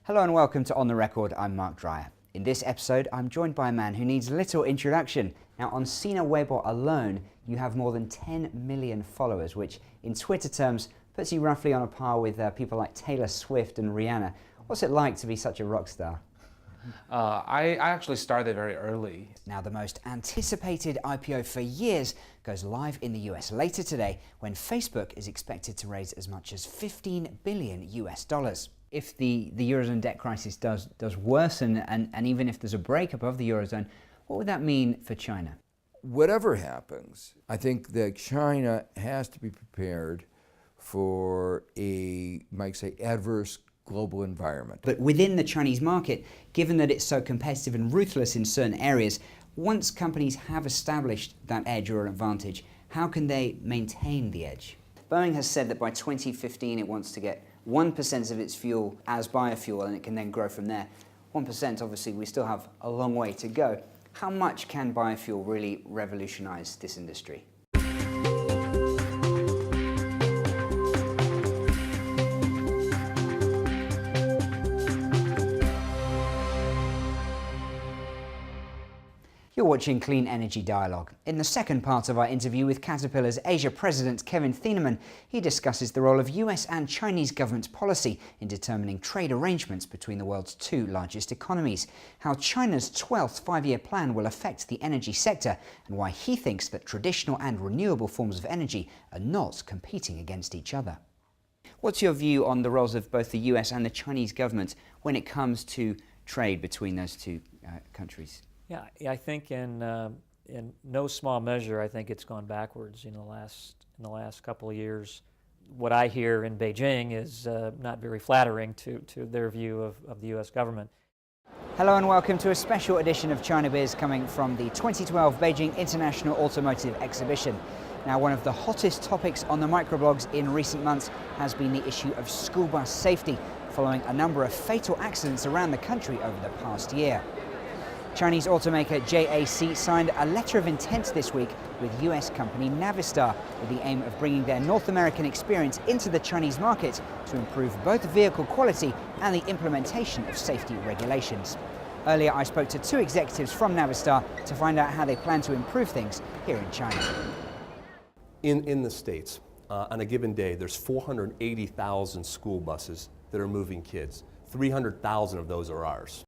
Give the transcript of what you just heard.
Hello and welcome to On the Record. I'm Mark Dreyer. In this episode, I'm joined by a man who needs little introduction. Now, on Sina Weibo alone, you have more than 10 million followers, which in Twitter terms puts you roughly on a par with people like Taylor Swift and Rihanna. What's it like to be such a rock star? I actually started very early. Now, the most anticipated IPO for years goes live in the US later today, when Facebook is expected to raise as much as $15 billion US. If the Eurozone debt crisis does worsen, and even if there's a breakup of the Eurozone, what would that mean for China? Whatever happens, I think that China has to be prepared for a, might say, adverse global environment. But within the Chinese market, given that it's so competitive and ruthless in certain areas, once companies have established that edge or advantage, how can they maintain the edge? Boeing has said that by 2015 it wants to get 1% of its fuel as biofuel, and it can then grow from there. 1%, obviously, we still have a long way to go. How much can biofuel really revolutionize this industry? You're watching Clean Energy Dialogue. In the second part of our interview with Caterpillar's Asia President Kevin Thienemann, he discusses the role of US and Chinese government policy in determining trade arrangements between the world's two largest economies, how China's 12th five-year plan will affect the energy sector, and why he thinks that traditional and renewable forms of energy are not competing against each other. What's your view on the roles of both the US and the Chinese government when it comes to trade between those two countries? Yeah, I think in no small measure, I think it's gone backwards in the last couple of years. What I hear in Beijing is not very flattering to their view of the U.S. government. Hello and welcome to a special edition of China Biz coming from the 2012 Beijing International Automotive Exhibition. Now, one of the hottest topics on the microblogs in recent months has been the issue of school bus safety, following a number of fatal accidents around the country over the past year. Chinese automaker JAC signed a letter of intent this week with US company Navistar with the aim of bringing their North American experience into the Chinese market to improve both vehicle quality and the implementation of safety regulations. Earlier, I spoke to two executives from Navistar to find out how they plan to improve things here in China. In the States, on a given day, there's 480,000 school buses that are moving kids. 300,000 of those are ours.